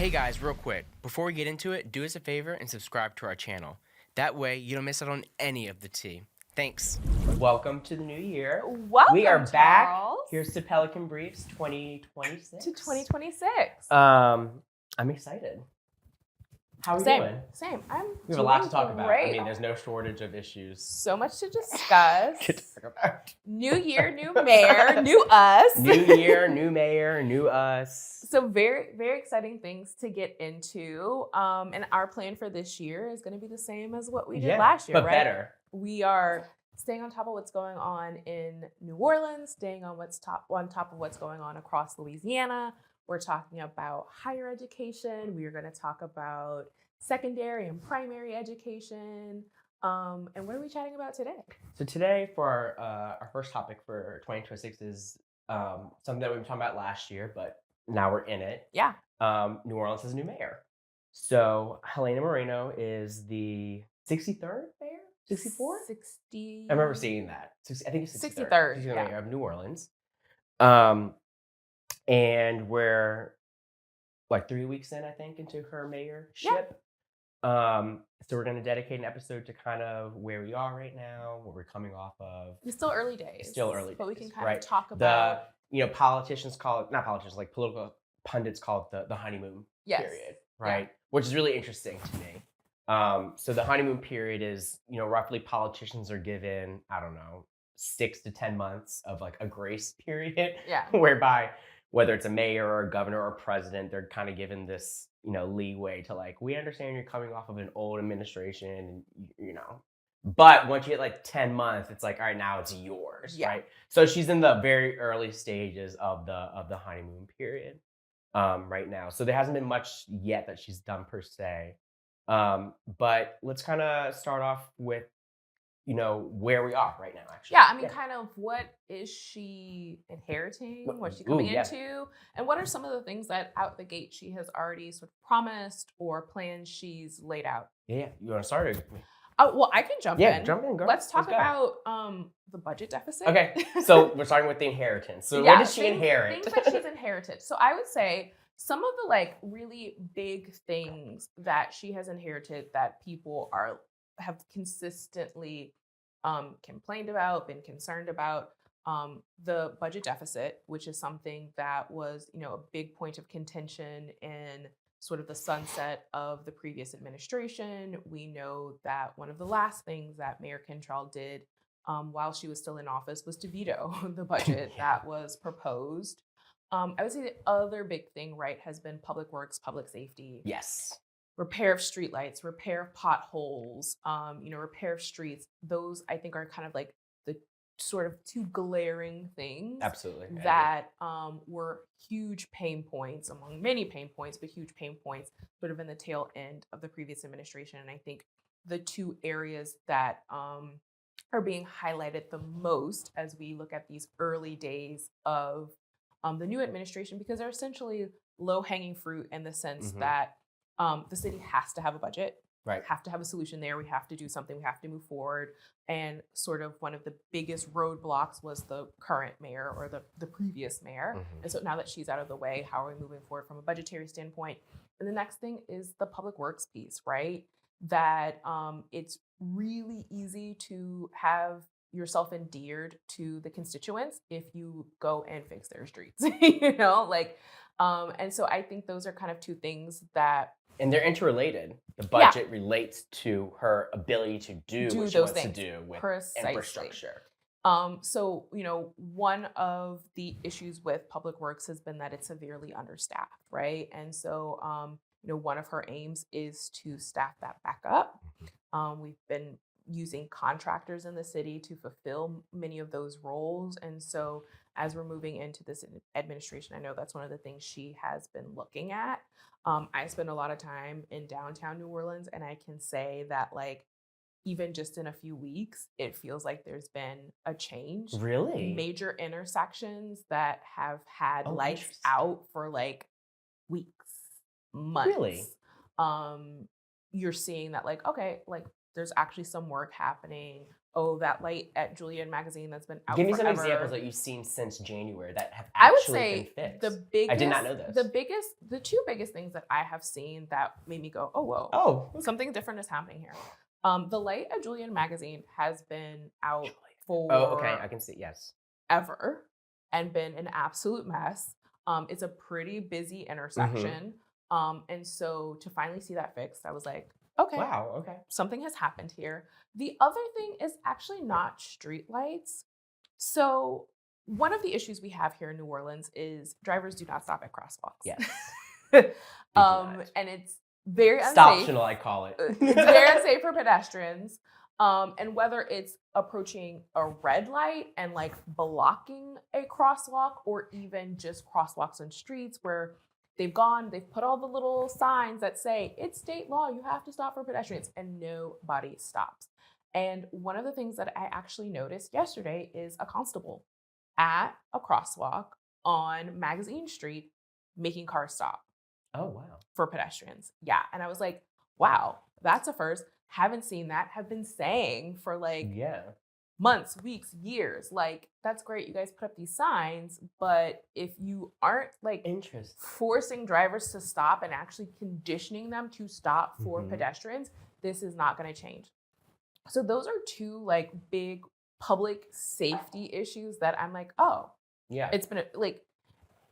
Hey guys, real quick, before we get into it, do us a favor and subscribe to our channel. That way, you don't miss out on any of the tea. Thanks. Welcome to the new year. Welcome, We are back. Charles. Here's to Pelican Briefs 2026. To 2026. I'm excited. How are you doing? Same. We have a lot to talk about. Great. I mean, there's no shortage of issues. So much to discuss. to talk about. New year, new mayor, new us. New year, new mayor, new us. So very, very exciting things to get into. And our plan for this year is going to be the same as what we did last year, but right? better. We are staying on top of what's going on in New Orleans, staying on top of what's going on across Louisiana. We're talking about higher education. We are going to talk about secondary and primary education. And what are we chatting about today? So today, for our first topic for 2026 is something that we were talking about last year, but now we're in it. Yeah. New Orleans has a new mayor. So Helena Moreno is the 63rd mayor? 64th? 60. I remember seeing that. I think it's 63rd. 63rd, yeah. Mayor of New Orleans. And we're like 3 weeks in, I think, into her mayorship. Yeah. So we're going to dedicate an episode to kind of where we are right now, what we're coming off of. It's still early days. But we can kind of talk about politicians call it, not politicians, like political pundits call it the honeymoon period, right? Yeah. Which is really interesting to me. So the honeymoon period is, roughly politicians are given, 6 to 10 months of like a grace period. Yeah. Whereby whether it's a mayor or a governor or a president, they're kind of given this, leeway to like, we understand you're coming off of an old administration and, but once you hit like 10 months, it's like, all right, now it's yours, right? So she's in the very early stages of the honeymoon period right now. So there hasn't been much yet that she's done per se. But let's kind of start off with, where we are right now, actually. Yeah, I mean, kind of what is she inheriting? What's she coming into? And what are some of the things that out the gate she has already sort of promised or plans she's laid out? Yeah, you want to start with me? Oh, well, I can jump in. Yeah, jump in, girl. Let's talk about the budget deficit. Okay, so we're starting with the inheritance. So what does she inherit? Things that she's inherited. So I would say some of the like really big things that she has inherited that people have consistently complained about, been concerned about, the budget deficit, which is something that was, a big point of contention in sort of the sunset of the previous administration. We know that one of the last things that Mayor Cantrell did while she was still in office was to veto the budget that was proposed. I would say the other big thing, right, has been public works, public safety. Yes. Repair of streetlights, repair of potholes, repair of streets. Those, I think, are kind of like the sort of two glaring things. Absolutely. That were huge pain points, among many pain points, but huge pain points sort of in the tail end of the previous administration. And I think the two areas that are being highlighted the most as we look at these early days of the new administration, because they're essentially low-hanging fruit in the sense that the city has to have a budget, right? Have to have a solution there. We have to do something. We have to move forward. And sort of one of the biggest roadblocks was the current mayor or the previous mayor. And so now that she's out of the way, how are we moving forward from a budgetary standpoint? And the next thing is the public works piece, right? That it's really easy to have yourself endeared to the constituents if you go and fix their streets, and so I think those are kind of two things that. And they're interrelated. The budget relates to her ability to do what she wants to do with infrastructure. So, one of the issues with public works has been that it's severely understaffed, right? And so, one of her aims is to staff that back up. We've been using contractors in the city to fulfill many of those roles. And so as we're moving into this administration, I know that's one of the things she has been looking at. I spend a lot of time in downtown New Orleans, and I can say that like, even just in a few weeks, it feels like there's been a change. Really? Major intersections that have had lights out for like weeks, months. Really? You're seeing that like, okay, like there's actually some work happening. oh, that light at Julian magazine that's been out Give me forever. some examples that you've seen since January that have I would actually say been fixed. the biggest, I did not know this. The two biggest things that I have seen that made me go, oh, whoa, okay. something different is happening here. The light at Julian magazine has been out for I can see, yes. ever and been an absolute mess. It's a pretty busy intersection. And so to finally see that fixed, I was like, okay. Wow, okay. Something has happened here. The other thing is actually not streetlights. So one of the issues we have here in New Orleans is drivers do not stop at crosswalks. Yes. And it's very unsafe. Stoptional, I call it. It's very unsafe for pedestrians. And whether it's approaching a red light and like blocking a crosswalk, or even just crosswalks on streets where they've put all the little signs that say it's state law, you have to stop for pedestrians, and nobody stops. And one of the things that I actually noticed yesterday is a constable at a crosswalk on Magazine Street making cars stop. Oh, wow. For pedestrians. Yeah. And I was like, wow, that's a first. Haven't seen that. Have been saying for like months, weeks, years. Like, that's great. You guys put up these signs, but if you aren't like forcing drivers to stop and actually conditioning them to stop for pedestrians, this is not going to change. So those are two like big public safety issues that I'm like, oh, yeah, it's been like,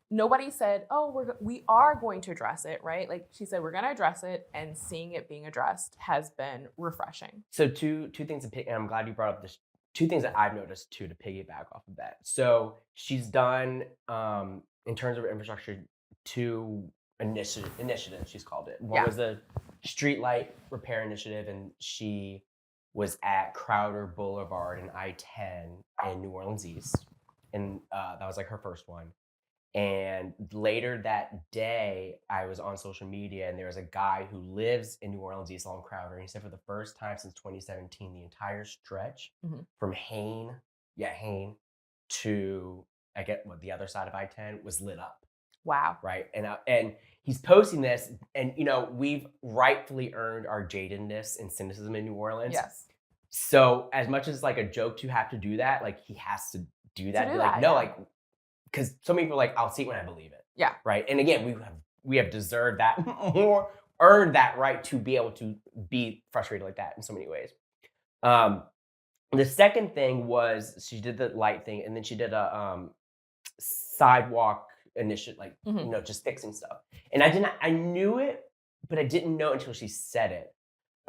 nobody said, oh, we are going to address it, right? Like she said, we're going to address it, and seeing it being addressed has been refreshing. So two things, and I'm glad you brought up this. Two things that I've noticed too, to piggyback off of that. So she's done, in terms of infrastructure, two initiatives, she's called it. One was the streetlight repair initiative, and she was at Crowder Boulevard and I-10 in New Orleans East. And that was like her first one. And later that day, I was on social media, and there was a guy who lives in New Orleans East along Crowder. And he said for the first time since 2017, the entire stretch from Hain to, I get the other side of I-10 was lit up. Wow. Right. And he's posting this, and we've rightfully earned our jadedness and cynicism in New Orleans. Yes. So as much as like a joke to have to do that, like he has to do that. Because so many people are like, I'll see it when I believe it. Yeah. Right. And again, we have deserved that more, earned that right to be able to be frustrated like that in so many ways. The second thing was she did the light thing, and then she did a sidewalk initiative, like just fixing stuff. And I knew it, but I didn't know until she said it.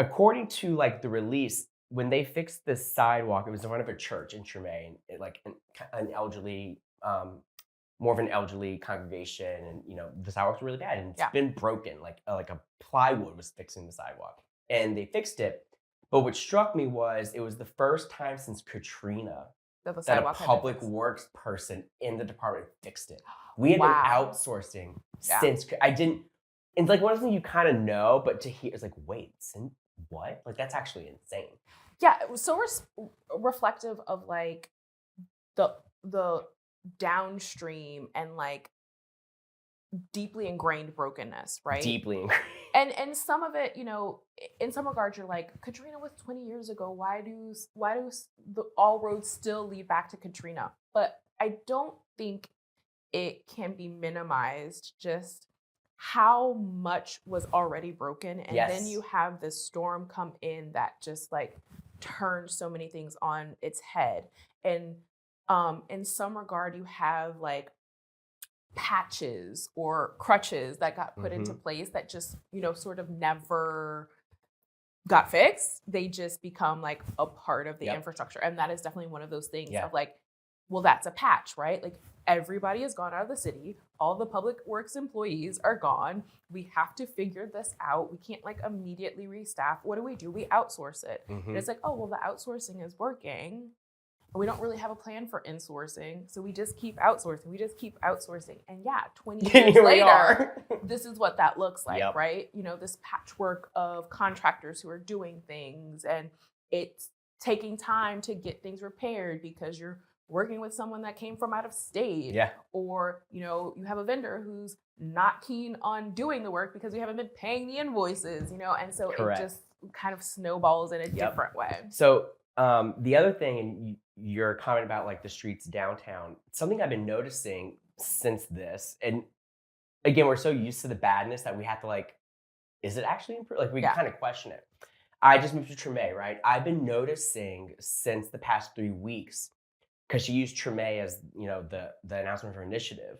According to like the release, when they fixed the sidewalk, it was in front of a church in Tremaine, like an elderly. More of an elderly congregation, and the sidewalks were really bad, and it's been broken. Like a plywood was fixing the sidewalk, and they fixed it. But what struck me was it was the first time since Katrina that a public works person in the department fixed it. We had been outsourcing since I didn't. It's like one of the things you kind of know, but to hear it's like, wait, what? Like that's actually insane. Yeah, it was so reflective of like the downstream and like deeply ingrained brokenness, right? Deeply ingrained. And some of it, in some regards, you're like, Katrina was 20 years ago. Why do all roads still lead back to Katrina? But I don't think it can be minimized just how much was already broken. And then you have this storm come in that just like turned so many things on its head. And in some regard, you have like patches or crutches that got put into place that just, sort of never got fixed. They just become like a part of the infrastructure. And that is definitely one of those things of like, well, that's a patch, right? Like everybody has gone out of the city. All the public works employees are gone. We have to figure this out. We can't like immediately restaff. What do? We outsource it. And it's like, oh, well, the outsourcing is working. We don't really have a plan for insourcing, so we just keep outsourcing. And 20 years later, this is what that looks like, right? This patchwork of contractors who are doing things, and it's taking time to get things repaired because you're working with someone that came from out of state. Yeah. Or, you have a vendor who's not keen on doing the work because you haven't been paying the invoices, and so it just kind of snowballs in a different way. So The other thing, and your comment about like the streets downtown, something I've been noticing since this, and again, we're so used to the badness that we have to like, is it actually improved? Like we Yeah. kind of question it. I just moved to Treme, right? I've been noticing since the past 3 weeks because she used Treme as the announcement for initiative,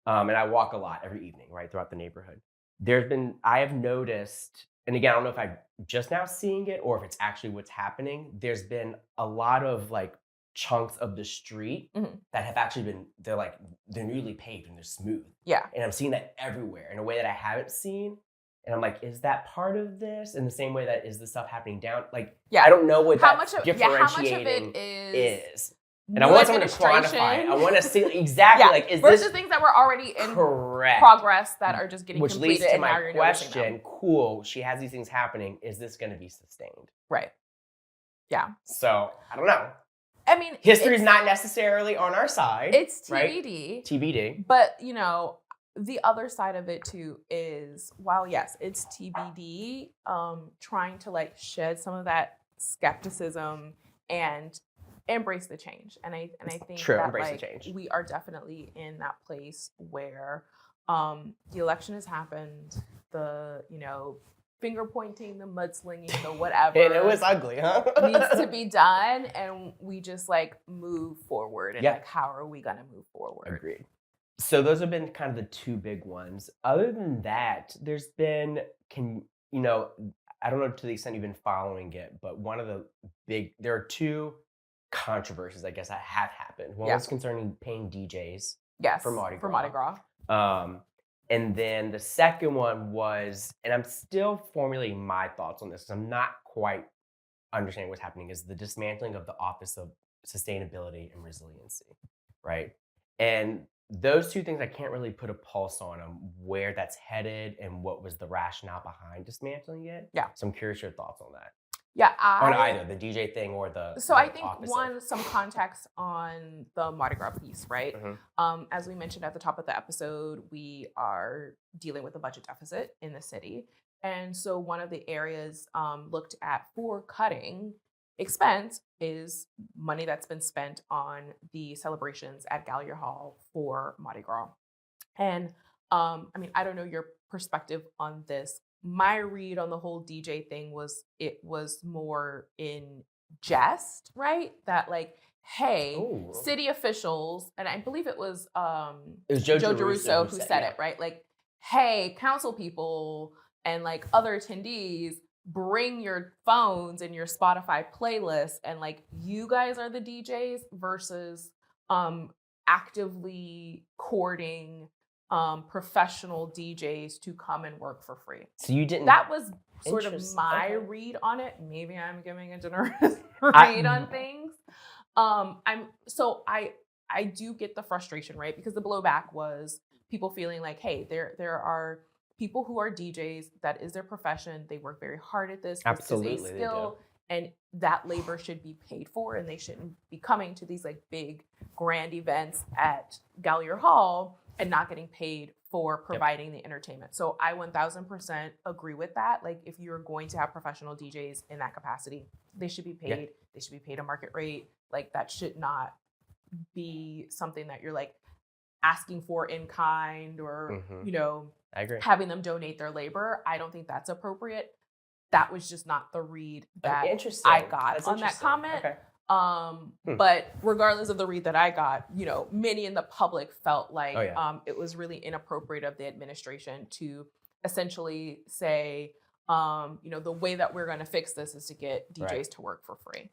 and I walk a lot every evening, right, throughout the neighborhood. I have noticed, and again, I don't know if I'm just now seeing it or if it's actually what's happening. There's been a lot of like chunks of the street Mhm. that have actually been, they're newly paved and they're smooth. Yeah. And I'm seeing that everywhere in a way that I haven't seen. And I'm like, is that part of this? In the same way that is the stuff happening down? Like, Yeah. I don't know what How that much of differentiating it is and I new want someone to quantify it. I administration? want to see exactly Yeah. like, is Versus this things that were already in correct? progress that are just getting Which leads completed to and now my you're noticing them. question. Cool, she has these things happening. Is this going to be sustained? Right. Yeah. So I don't know. I mean, History is not necessarily on our side. it's right? TBD. TBD. But, the other side of it too is, while yes, it's TBD, trying to like shed some of that skepticism and embrace the change. And I think True, that embrace the like change. we are definitely in that place where the election has happened, the finger pointing, the mudslinging, the whatever. And it was ugly, huh? needs to be done, and we just like move forward. And like, how are we gonna move forward? Agreed. So those have been kind of the two big ones. Other than that, there's been I don't know to the extent you've been following it, but there are two controversies, I guess, that have happened. One was concerning paying DJs Yes, for Mardi Gras. And then the second one was, and I'm still formulating my thoughts on this because I'm not quite understanding what's happening, is the dismantling of the Office of Sustainability and Resiliency, right? And those two things, I can't really put a pulse on where that's headed and what was the rationale behind dismantling it. Yeah. So I'm curious your thoughts on that. Yeah, on either the DJ thing or the. So the I think some context on the Mardi Gras piece, right? Mhm. As we mentioned at the top of the episode, we are dealing with a budget deficit in the city, and so one of the areas looked at for cutting expense is money that's been spent on the celebrations at Gallier Hall for Mardi Gras. And I mean, I don't know your perspective on this. My read on the whole DJ thing was it was more in jest, right? That like, hey, Ooh. city officials, and I believe it was Joe Joe Giarrusso Giarrusso who said it, right? Like, hey, council people and like other attendees, bring your phones and your Spotify playlist, and like you guys are the DJs versus actively courting professional DJs to come and work for free. So you didn't. That was sort of my read on it. Maybe I'm giving a generous read on things. I do get the frustration, right? Because the blowback was people feeling like, hey, there are people who are DJs, that is their profession. They work very hard at this. Absolutely, this is a skill, and that labor should be paid for, and they shouldn't be coming to these like big grand events at Gallier Hall and not getting paid for providing the entertainment. So I 1000% agree with that. Like, if you're going to have professional DJs in that capacity, they should be paid. Yeah. They should be paid a market rate. Like, that should not be something that you're like asking for in kind or, I agree. Having them donate their labor. I don't think that's appropriate. That was just not the read that I got on that comment. Okay. But regardless of the read that I got, many in the public felt like it was really inappropriate of the administration to essentially say, the way that we're going to fix this is to get DJs to work for free.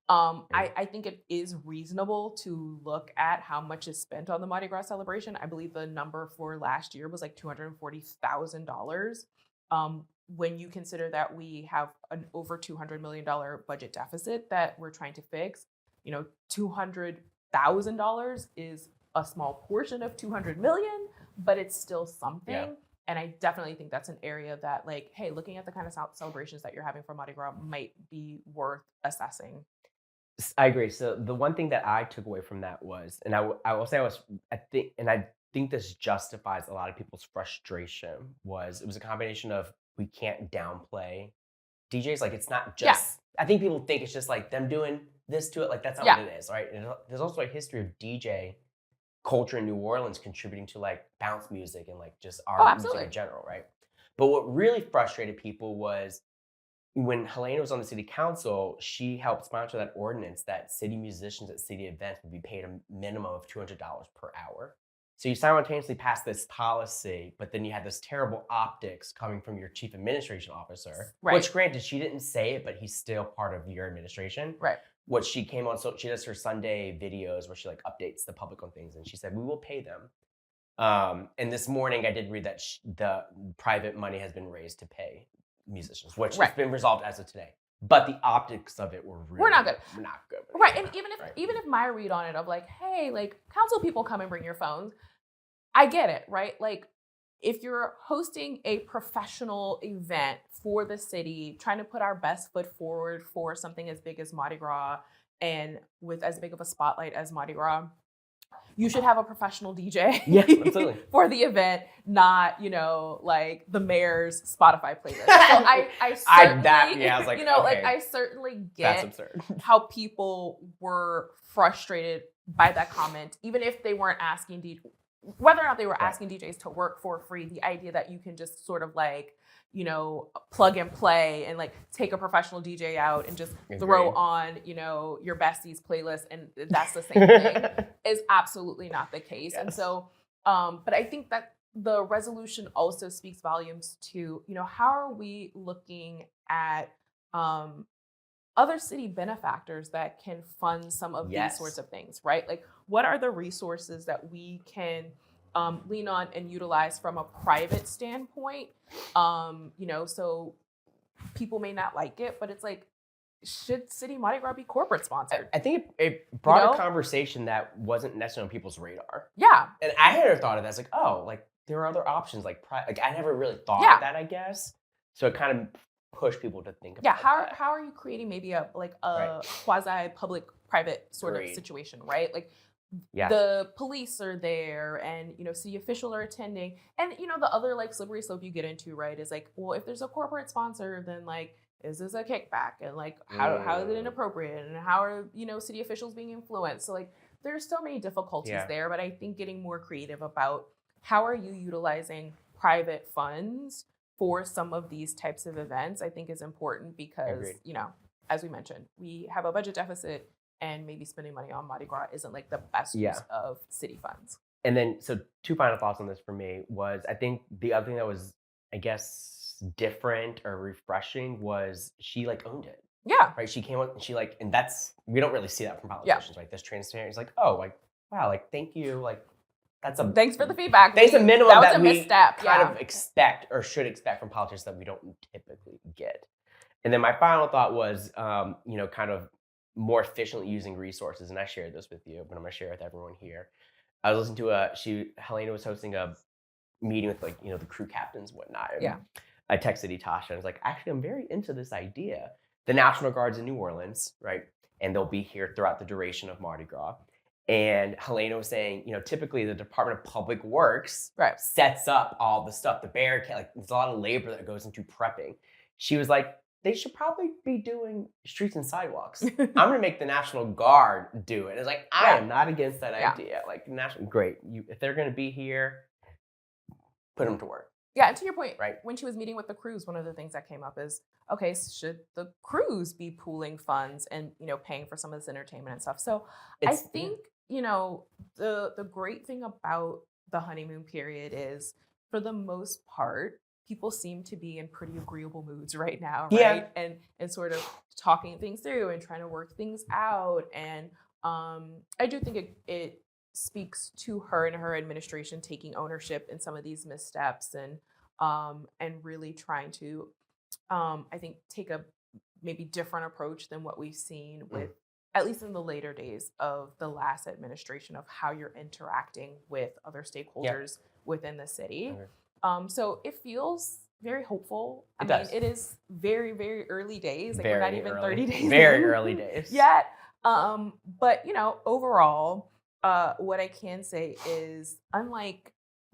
I think it is reasonable to look at how much is spent on the Mardi Gras celebration. I believe the number for last year was like $240,000. When you consider that we have an over $200 million budget deficit that we're trying to fix, $200,000 is a small portion of 200 million, but it's still something. Yeah. And I definitely think that's an area that, like, hey, looking at the kind of celebrations that you're having for Mardi Gras might be worth assessing. I agree. So the one thing that I took away from that was, and I will say I think this justifies a lot of people's frustration, it was a combination of, we can't downplay DJs. Like, it's not just I think people think it's just like them doing this to it. Like that's not what it is, right? And there's also a history of DJ culture in New Orleans contributing to like bounce music and like just our music in general, right? But what really frustrated people was when Helena was on the city council, she helped sponsor that ordinance that city musicians at city events would be paid a minimum of $200 per hour. So you simultaneously passed this policy, but then you had this terrible optics coming from your chief administration officer, which granted, she didn't say it, but he's still part of your administration. Right. What she came on, so she does her Sunday videos where she like updates the public on things, and she said, we will pay them. And this morning I did read that the private money has been raised to pay musicians, which has been resolved as of today. But the optics of it were not good. Not good. Right. And even if my read on it of like, hey, like council people come and bring your phones, I get it, right? Like if you're hosting a professional event for the city, trying to put our best foot forward for something as big as Mardi Gras and with as big of a spotlight as Mardi Gras, you should have a professional DJ for the event, not, like the mayor's Spotify playlist. So I certainly, I was like, I certainly get how people were frustrated by that comment, even if they weren't asking whether or not they were asking DJs to work for free. The idea that you can just sort of like, plug and play and like take a professional DJ out and just throw on, your besties playlist and that's the same thing is absolutely not the case. Yes. And so, but I think that the resolution also speaks volumes to, how are we looking at other city benefactors that can fund some of these sorts of things, right? Like what are the resources that we can lean on and utilize from a private standpoint? So people may not like it, but it's like, should City Mardi Gras be corporate sponsored? I think it brought a conversation that wasn't necessarily on people's radar. Yeah. And I had never thought of that. It's like, oh, like there are other options. Like I never really thought of that, I guess. So it kind of pushed people to think about how are you creating maybe a quasi public private sort of situation, right? Like the police are there and city officials are attending, and the other like slippery slope you get into, right, is like, well, if there's a corporate sponsor, then like is this a kickback, and like how is it inappropriate, and how are city officials being influenced? So like there's so many difficulties there, but I think getting more creative about how are you utilizing private funds for some of these types of events, I think is important because, as we mentioned, we have a budget deficit and maybe spending money on Mardi Gras isn't like the best use of city funds. And then, so two final thoughts on this for me was, I think the other thing that was, I guess, different or refreshing was she like owned it. Yeah. Right. She came up and she like, and that's, we don't really see that from politicians, right? This transparency is like, oh, like, wow, like, thank you. Like, thanks for the feedback. Thanks a minimum that was that a we misstep. kind of expect or should expect from politicians that we don't typically get. And then my final thought was, kind of more efficiently using resources. And I shared this with you, but I'm gonna share it with everyone here. I was listening to Helena was hosting a meeting with like, the crew captains and whatnot. And I texted Tasha and I was like, actually, I'm very into this idea. The National Guard's in New Orleans, right? And they'll be here throughout the duration of Mardi Gras. And Helena was saying, typically the Department of Public Works sets up all the stuff, the barricade, like there's a lot of labor that goes into prepping. She was like, they should probably be doing streets and sidewalks. I'm gonna make the National Guard do it. It's like, I am not against that idea. Like great. If they're gonna be here, put them to work. Yeah, and to your point, when she was meeting with the crews, one of the things that came up is, okay, should the crews be pooling funds and, paying for some of this entertainment and stuff? So I think, the great thing about the honeymoon period is, for the most part, people seem to be in pretty agreeable moods right now, right? Yeah. And sort of talking things through and trying to work things out. And I do think it speaks to her and her administration taking ownership in some of these missteps and really trying to, I think, take a maybe different approach than what we've seen with, at least in the later days of the last administration, of how you're interacting with other stakeholders within the city. So it feels very hopeful. I mean, it is very, very early days. Like we're not even 30 days. Very early days. Yet. But overall, what I can say is, unlike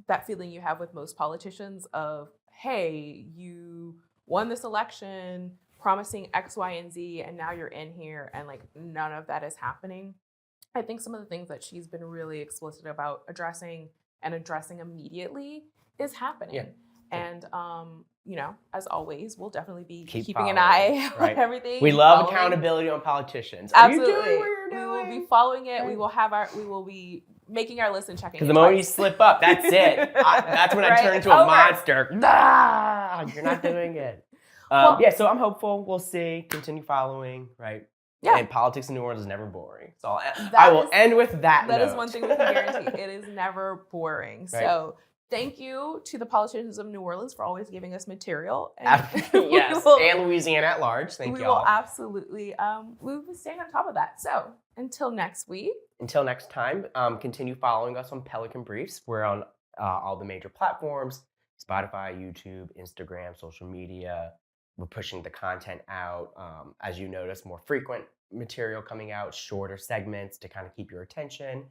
that feeling you have with most politicians of, hey, you won this election, promising X, Y, and Z, and now you're in here and like none of that is happening. I think some of the things that she's been really explicit about addressing immediately is happening. Yeah. And you know, as always, we'll definitely be Keep keeping an following, eye right? on everything. We love following. accountability on politicians. Absolutely. Are you doing what you're We doing? will be following it. Right. We will be making our list and checking it. Because the moment you twice. slip up, that's it. That's when I Right, turn it's into a over. monster. Nah, you're not doing it. Well- Yeah, so I'm hopeful. We'll see. Continue following, right? Yeah. And politics in New Orleans is never boring. So I That will is- end with that. That is note. one thing we can guarantee. It is never boring. Right. So thank you to the politicians of New Orleans for always giving us material. Yes, and Louisiana at large. Thank we y'all. will absolutely we will be staying on top of that. So until next week. Until next time, continue following us on Pelican Briefs. We're on all the major platforms: Spotify, YouTube, Instagram, social media. We're pushing the content out. As you notice, more frequent material coming out, shorter segments to kind of keep your attention,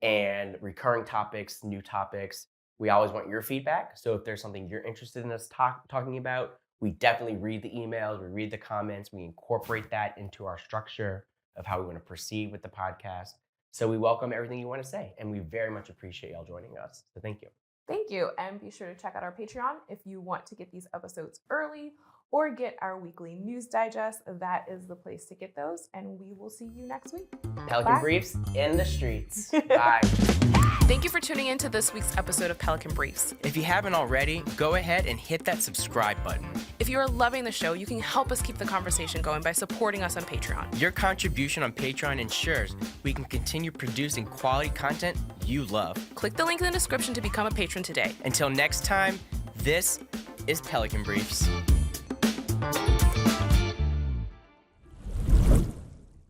and recurring topics, new topics. We always want your feedback. So if there's something you're interested in us talking about, we definitely read the emails, we read the comments, we incorporate that into our structure of how we want to proceed with the podcast. So we welcome everything you want to say, and we very much appreciate y'all joining us. So thank you. Thank you. And be sure to check out our Patreon if you want to get these episodes early or get our weekly news digest. That is the place to get those. And we will see you next week. Pelican Bye. Briefs in the streets. Bye. Thank you for tuning in to this week's episode of Pelican Briefs. If you haven't already, go ahead and hit that subscribe button. If you are loving the show, you can help us keep the conversation going by supporting us on Patreon. Your contribution on Patreon ensures we can continue producing quality content you love. Click the link in the description to become a patron today. Until next time, this is Pelican Briefs.